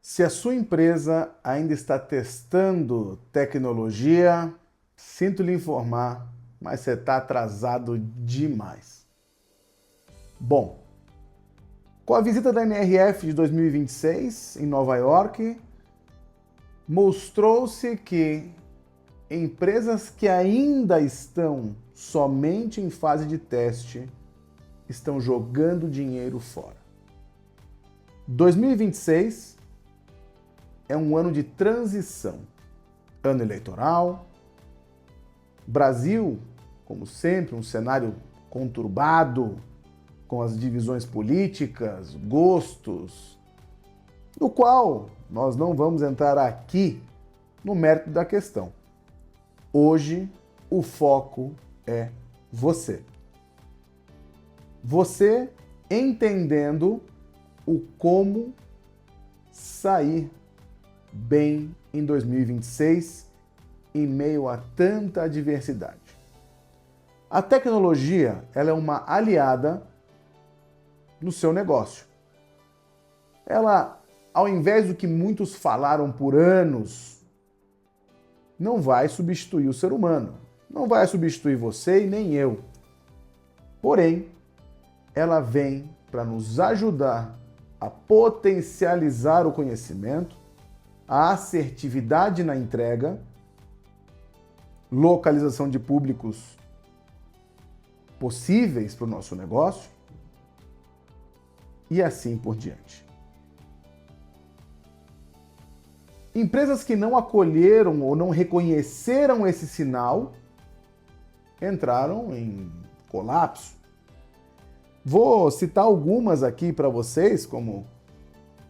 Se a sua empresa ainda está testando tecnologia, sinto lhe informar, mas você está atrasado demais. Bom, com a visita da NRF de 2026 em Nova York, mostrou-se que empresas que ainda estão somente em fase de teste estão jogando dinheiro fora. 2026 é um ano de transição, ano eleitoral. Brasil, como sempre, um cenário conturbado, com as divisões políticas, gostos, no qual nós não vamos entrar aqui no mérito da questão. Hoje, o foco é você. Você entendendo o como sair bem em 2026 em meio a tanta adversidade. A tecnologia, ela é uma aliada no seu negócio. Ela, ao invés do que muitos falaram por anos, não vai substituir o ser humano. Não vai substituir você e nem eu. Porém, ela vem para nos ajudar a potencializar o conhecimento, a assertividade na entrega, localização de públicos possíveis para o nosso negócio e assim por diante. Empresas que não acolheram ou não reconheceram esse sinal entraram em colapso. Vou citar algumas aqui para vocês, como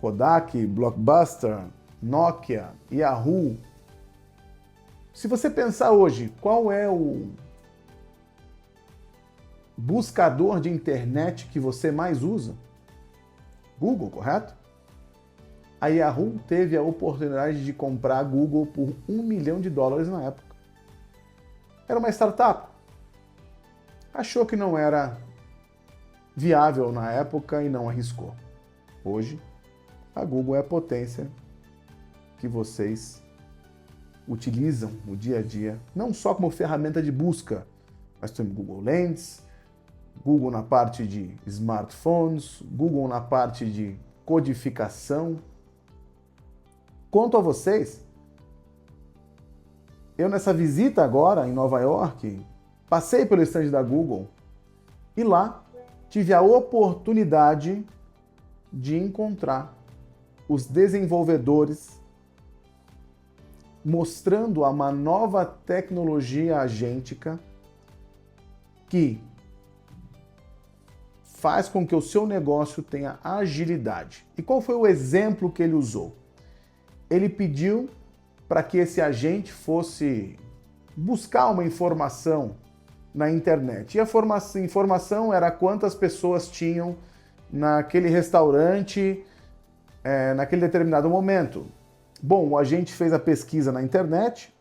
Kodak, Blockbuster, Nokia, Yahoo. Se você pensar hoje, qual é o buscador de internet que você mais usa? Google, correto? A Yahoo teve a oportunidade de comprar a Google por $1 milhão na época. Era uma startup. Achou que não era viável na época e não arriscou. Hoje, a Google é a potência que vocês utilizam no dia a dia, não só como ferramenta de busca, mas também Google Lens, Google na parte de smartphones, Google na parte de codificação. Quanto a vocês, eu nessa visita agora em Nova York, passei pelo stand da Google e lá tive a oportunidade de encontrar os desenvolvedores mostrando uma nova tecnologia agêntica que faz com que o seu negócio tenha agilidade. E qual foi o exemplo que ele usou? Ele pediu para que esse agente fosse buscar uma informação na internet. E a informação era quantas pessoas tinham naquele restaurante, naquele determinado momento. Bom, o agente fez a pesquisa na internet,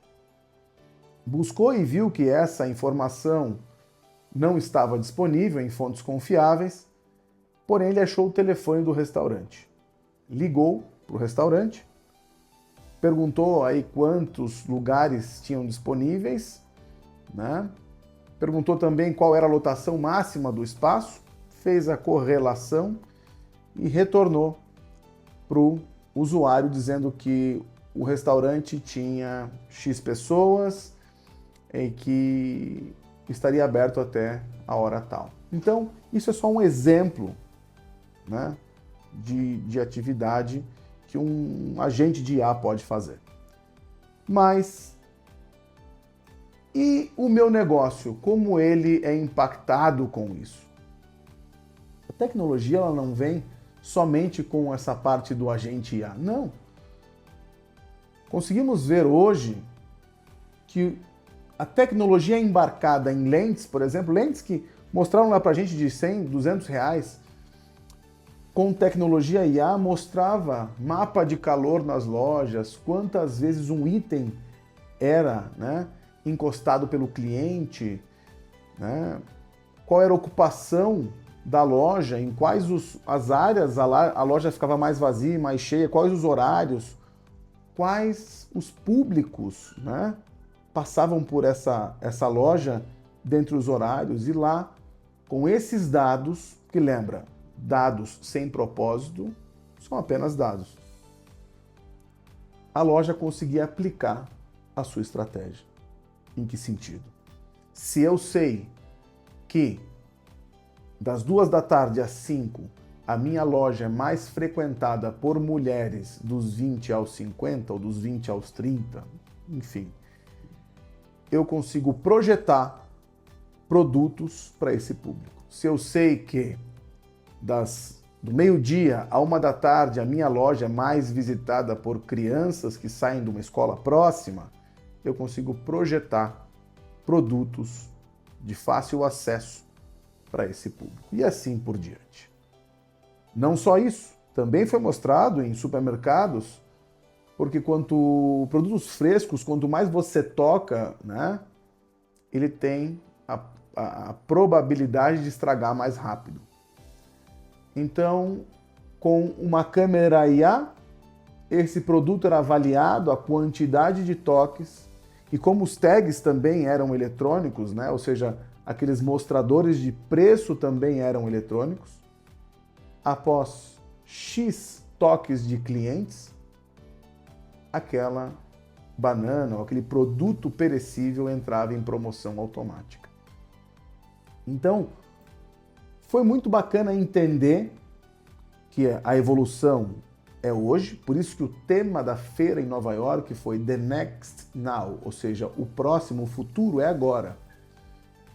buscou e viu que essa informação não estava disponível em fontes confiáveis, porém ele achou o telefone do restaurante. Ligou para o restaurante, perguntou aí quantos lugares tinham disponíveis, né? Perguntou também qual era a lotação máxima do espaço, fez a correlação e retornou para o usuário dizendo que o restaurante tinha X pessoas e que estaria aberto até a hora tal. Então, isso é só um exemplo, né, de atividade que um agente de IA pode fazer. Mas, e o meu negócio? Como ele é impactado com isso? A tecnologia ela não vem somente com essa parte do agente IA. Não. Conseguimos ver hoje que a tecnologia embarcada em lentes, por exemplo, lentes que mostraram lá pra gente de 100, 200 reais, com tecnologia IA mostrava mapa de calor nas lojas, quantas vezes um item era, né, encostado pelo cliente, né, qual era a ocupação da loja, em quais as áreas a loja ficava mais vazia, mais cheia, quais os horários, quais os públicos, né, passavam por essa loja dentre os horários, e lá, com esses dados, que lembra, dados sem propósito, são apenas dados, a loja conseguia aplicar a sua estratégia. Em que sentido? Se eu sei que das 2 da tarde às 5, a minha loja é mais frequentada por mulheres dos 20 aos 50 ou dos 20 aos 30, enfim, eu consigo projetar produtos para esse público. Se eu sei que do meio-dia a 1 da tarde a minha loja é mais visitada por crianças que saem de uma escola próxima, eu consigo projetar produtos de fácil acesso para esse público. E assim por diante. Não só isso, também foi mostrado em supermercados, porque produtos frescos, quanto mais você toca, né, ele tem a probabilidade de estragar mais rápido. Então, com uma câmera IA, esse produto era avaliado, a quantidade de toques, e como os tags também eram eletrônicos, né, ou seja, aqueles mostradores de preço também eram eletrônicos, após X toques de clientes, aquela banana ou aquele produto perecível entrava em promoção automática. Então, foi muito bacana entender que a evolução é hoje, por isso que o tema da feira em Nova York foi The Next Now, ou seja, o próximo, o futuro é agora.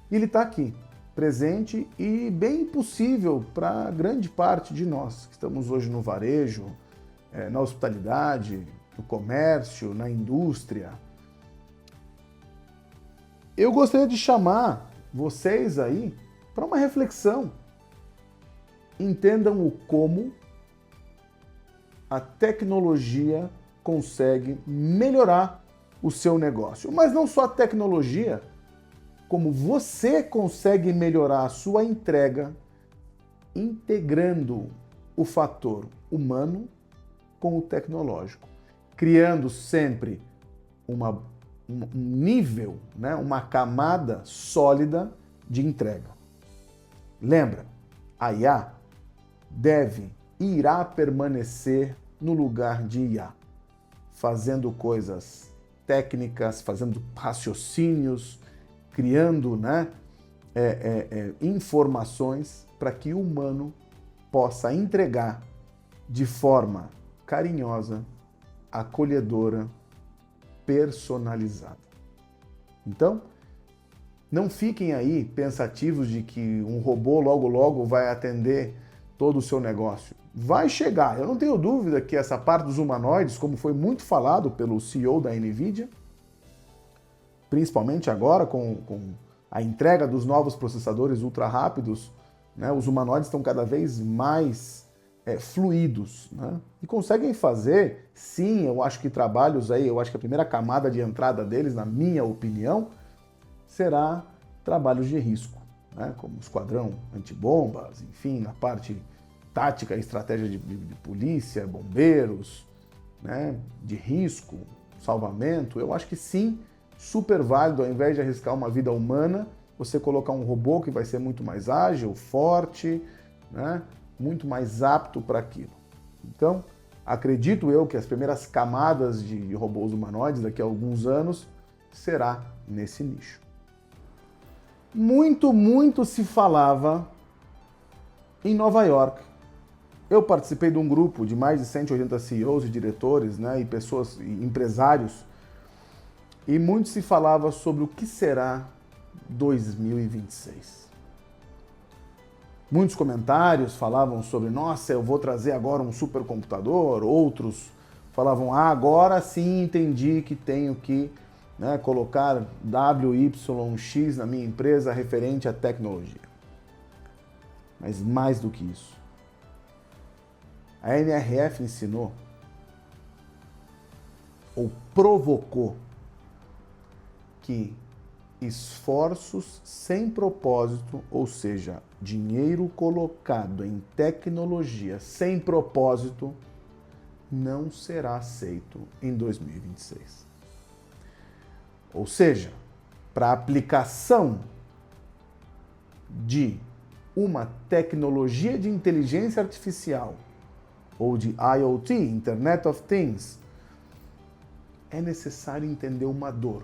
E ele está aqui, presente e bem possível para grande parte de nós que estamos hoje no varejo, na hospitalidade, no comércio, na indústria. Eu gostaria de chamar vocês aí para uma reflexão. Entendam o como a tecnologia consegue melhorar o seu negócio. Mas não só a tecnologia, como você consegue melhorar a sua entrega integrando o fator humano com o tecnológico, criando sempre um nível, né, uma camada sólida de entrega. Lembra, a IA irá permanecer no lugar de IA, fazendo coisas técnicas, fazendo raciocínios, criando, né, informações para que o humano possa entregar de forma carinhosa, acolhedora, personalizada. Então, não fiquem aí pensativos de que um robô logo logo vai atender todo o seu negócio. Vai chegar. Eu não tenho dúvida que essa parte dos humanoides, como foi muito falado pelo CEO da NVIDIA, principalmente agora com a entrega dos novos processadores ultra rápidos, né, os humanoides estão cada vez mais fluidos, né, e conseguem fazer, sim, eu acho que trabalhos aí, eu acho que a primeira camada de entrada deles, na minha opinião, será trabalhos de risco, né, como esquadrão antibombas, enfim, na parte tática e estratégia de polícia, bombeiros, né, de risco, salvamento. Eu acho que sim, super válido, ao invés de arriscar uma vida humana, você colocar um robô que vai ser muito mais ágil, forte, né, muito mais apto para aquilo. Então, acredito eu que as primeiras camadas de robôs humanoides daqui a alguns anos será nesse nicho. Muito se falava em Nova York. Eu participei de um grupo de mais de 180 CEOs e diretores, né, e pessoas, e empresários, e muito se falava sobre o que será 2026. Muitos comentários falavam sobre, nossa, eu vou trazer agora um supercomputador, outros falavam, agora sim entendi que tenho que, né, colocar WYX na minha empresa referente à tecnologia. Mas mais do que isso, a NRF ensinou ou provocou que esforços sem propósito, ou seja, dinheiro colocado em tecnologia sem propósito, não será aceito em 2026. Ou seja, para a aplicação de uma tecnologia de inteligência artificial ou de IoT, Internet of Things, é necessário entender uma dor,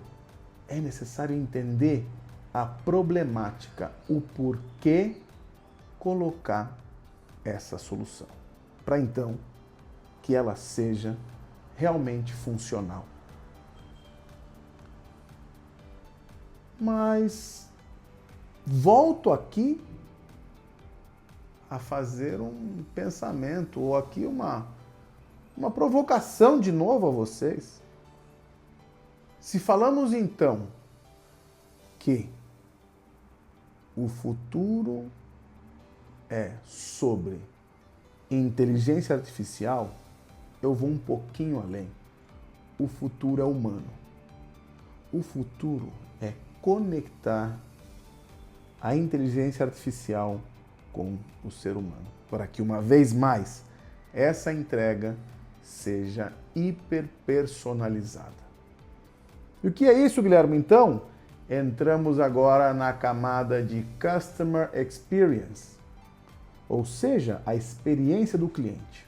é necessário entender a problemática, o porquê colocar essa solução, para então que ela seja realmente funcional. Mas volto aqui a fazer um pensamento, ou aqui uma provocação de novo a vocês. Se falamos então que o futuro é sobre inteligência artificial, eu vou um pouquinho além. O futuro é humano. O futuro é conectar a inteligência artificial com o ser humano, para que uma vez mais essa entrega seja hiperpersonalizada. E o que é isso, Guilherme? Então, entramos agora na camada de Customer Experience, ou seja, a experiência do cliente.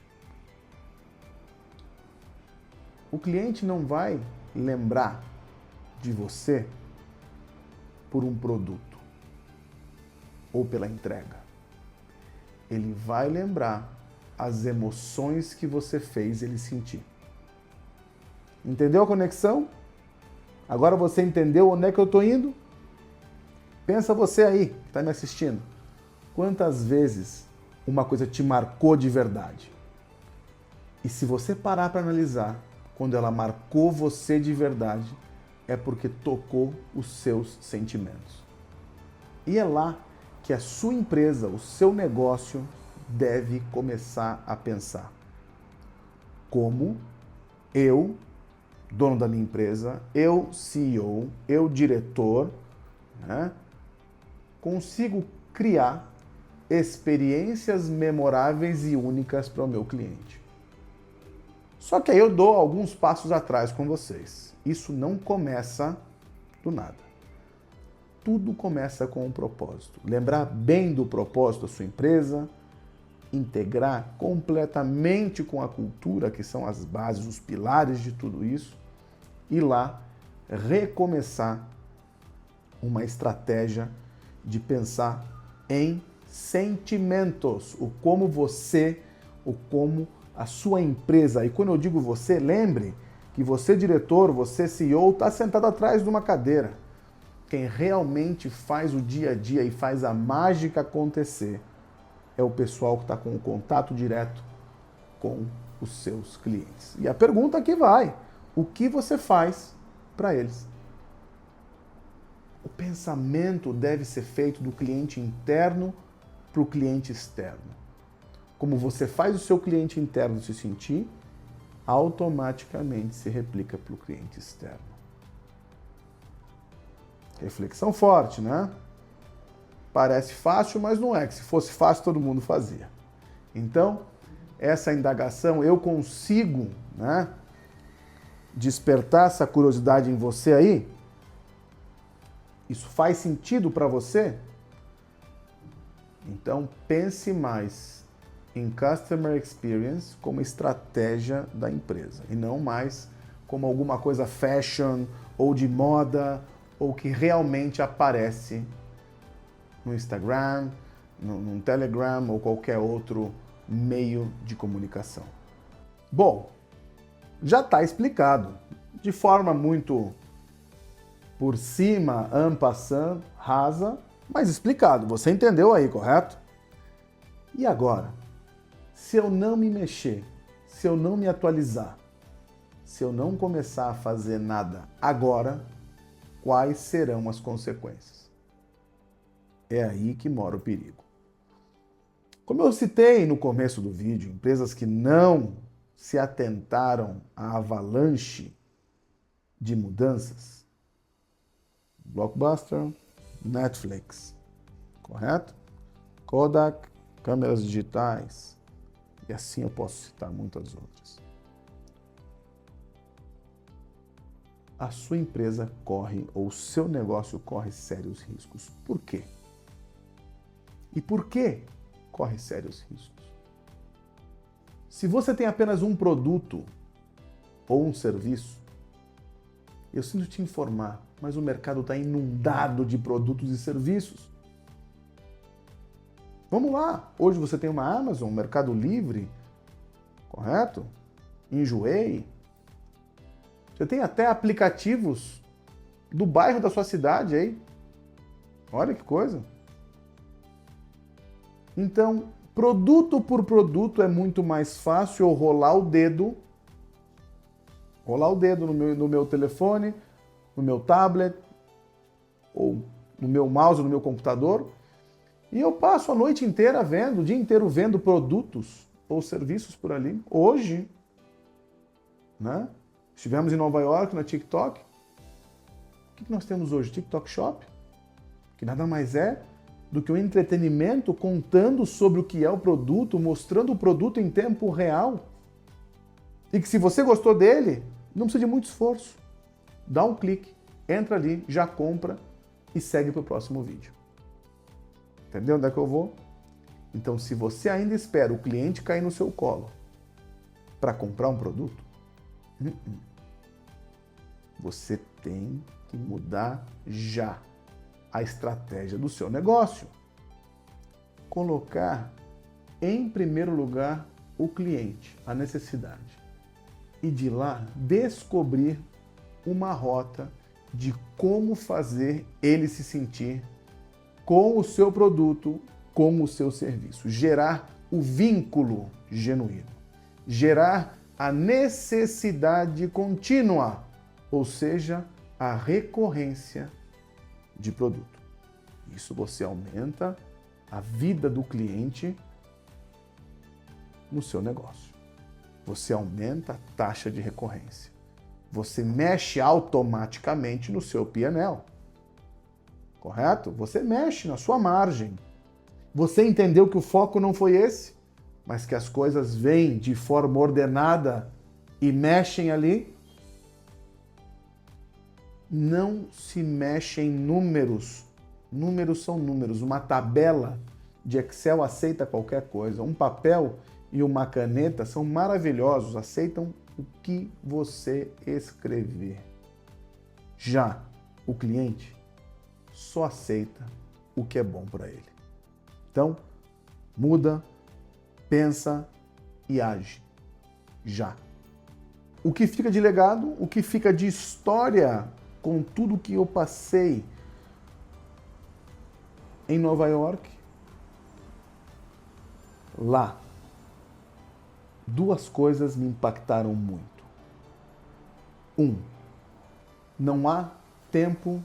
O cliente não vai lembrar de você por um produto ou pela entrega. Ele vai lembrar as emoções que você fez ele sentir. Entendeu a conexão? Agora você entendeu onde é que eu estou indo? Pensa você aí, que está me assistindo. Quantas vezes uma coisa te marcou de verdade? E se você parar para analisar, quando ela marcou você de verdade, é porque tocou os seus sentimentos. E é lá que a sua empresa, o seu negócio, deve começar a pensar. Como eu, dono da minha empresa, eu, CEO, eu, diretor, né, consigo criar experiências memoráveis e únicas para o meu cliente. Só que aí eu dou alguns passos atrás com vocês. Isso não começa do nada. Tudo começa com um propósito. Lembrar bem do propósito da sua empresa, integrar completamente com a cultura, que são as bases, os pilares de tudo isso, e lá recomeçar uma estratégia de pensar em sentimentos, o como você, o como a sua empresa, e quando eu digo você, lembre que você, diretor, você, CEO, está sentado atrás de uma cadeira. Quem realmente faz o dia a dia e faz a mágica acontecer é o pessoal que está com o contato direto com os seus clientes. E a pergunta que vai, o que você faz para eles? O pensamento deve ser feito do cliente interno para o cliente externo. Como você faz o seu cliente interno se sentir, automaticamente se replica para o cliente externo. Reflexão forte, né? Parece fácil, mas não é, que se fosse fácil todo mundo fazia. Então, essa indagação, eu consigo, né, despertar essa curiosidade em você aí? Isso faz sentido para você? Então, pense mais em Customer Experience como estratégia da empresa e não mais como alguma coisa fashion ou de moda ou que realmente aparece no Instagram, no Telegram ou qualquer outro meio de comunicação. Bom, já está explicado, de forma muito por cima, en passant, rasa, mas explicado. Você entendeu aí, correto? E agora, se eu não me mexer, se eu não me atualizar, se eu não começar a fazer nada agora, quais serão as consequências? É aí que mora o perigo. Como eu citei no começo do vídeo, empresas que não se atentaram à avalanche de mudanças Blockbuster, Netflix, correto? Kodak, câmeras digitais, e assim eu posso citar muitas outras. A sua empresa corre, ou o seu negócio corre sérios riscos. Por quê? E por que corre sérios riscos? Se você tem apenas um produto ou um serviço, eu sinto te informar, mas o mercado está inundado de produtos e serviços. Vamos lá, hoje você tem uma Amazon, um Mercado Livre, correto? Enjoei. Você tem até aplicativos do bairro da sua cidade aí. Olha que coisa. Então, produto por produto é muito mais fácil eu rolar o dedo no meu telefone, no meu tablet, ou no meu mouse, no meu computador, e eu passo a noite inteira vendo, o dia inteiro vendo produtos ou serviços por ali. Hoje, né? Estivemos em Nova York, na TikTok. O que nós temos hoje? TikTok Shop, que nada mais é do que um entretenimento contando sobre o que é o produto, mostrando o produto em tempo real. E que se você gostou dele, não precisa de muito esforço. Dá um clique, entra ali, já compra e segue para o próximo vídeo. Entendeu onde é que eu vou? Então, se você ainda espera o cliente cair no seu colo para comprar um produto, você tem que mudar já a estratégia do seu negócio. Colocar em primeiro lugar o cliente, a necessidade. E de lá descobrir uma rota de como fazer ele se sentir com o seu produto, com o seu serviço. Gerar o vínculo genuíno. Gerar a necessidade contínua, ou seja, a recorrência de produto. Isso você aumenta a vida do cliente no seu negócio. Você aumenta a taxa de recorrência. Você mexe automaticamente no seu P&L. Correto? Você mexe na sua margem. Você entendeu que o foco não foi esse, mas que as coisas vêm de forma ordenada e mexem ali? Não se mexe em números. Números são números. Uma tabela de Excel aceita qualquer coisa. Um papel e uma caneta são maravilhosos, aceitam o que você escrever. Já o cliente só aceita o que é bom para ele. Então, muda, pensa e age. Já. O que fica de legado, o que fica de história com tudo que eu passei em Nova York, lá, duas coisas me impactaram muito. Não há tempo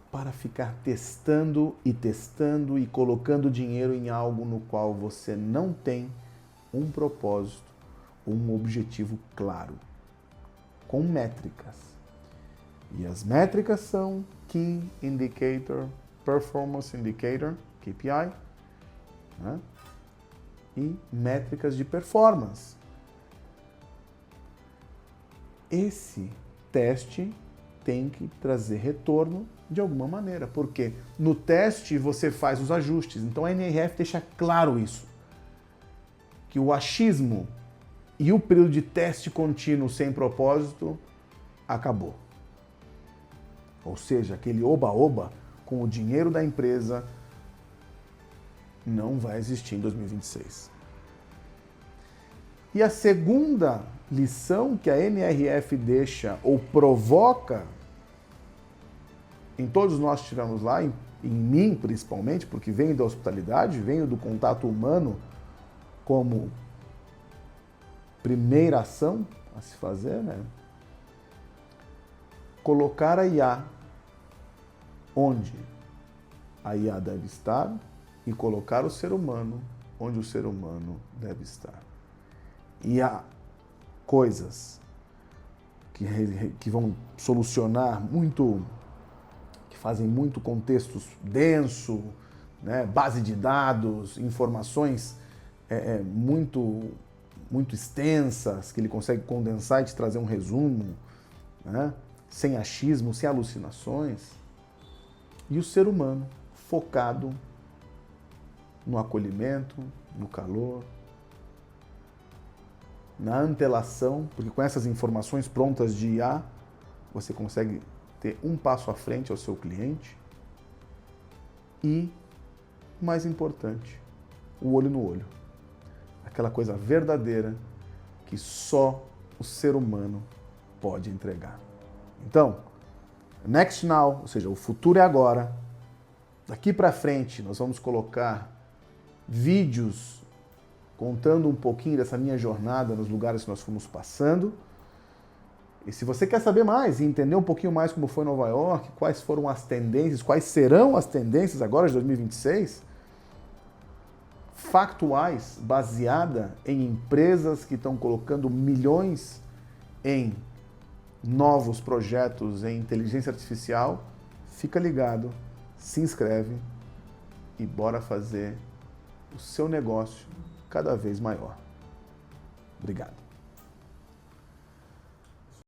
para ficar testando e colocando dinheiro em algo no qual você não tem um propósito, um objetivo claro, com métricas. E as métricas são Key Indicator, Performance Indicator, KPI, né? E métricas de performance. Esse teste tem que trazer retorno de alguma maneira, porque no teste você faz os ajustes. Então a NRF deixa claro isso, que o achismo e o período de teste contínuo sem propósito acabou. Ou seja, aquele oba-oba com o dinheiro da empresa não vai existir em 2026. E a segunda lição que a NRF deixa ou provoca, em todos nós que estivemos lá, em mim principalmente, porque venho da hospitalidade, venho do contato humano como primeira ação a se fazer, né? Colocar a IA onde a IA deve estar e colocar o ser humano onde o ser humano deve estar. E há coisas que vão solucionar muito, fazem muito contextos denso, né? Base de dados, informações muito extensas, que ele consegue condensar e te trazer um resumo, né? Sem achismo, sem alucinações. E o ser humano focado no acolhimento, no calor, na antelação, porque com essas informações prontas de IA, você consegue ter um passo à frente ao seu cliente. E, mais importante, o olho no olho. Aquela coisa verdadeira que só o ser humano pode entregar. Então, next now, ou seja, o futuro é agora. Daqui para frente, nós vamos colocar vídeos contando um pouquinho dessa minha jornada nos lugares que nós fomos passando. E se você quer saber mais e entender um pouquinho mais como foi Nova York, quais foram as tendências, quais serão as tendências agora de 2026, factuais, baseada em empresas que estão colocando milhões em novos projetos em inteligência artificial, fica ligado, se inscreve e bora fazer o seu negócio cada vez maior. Obrigado.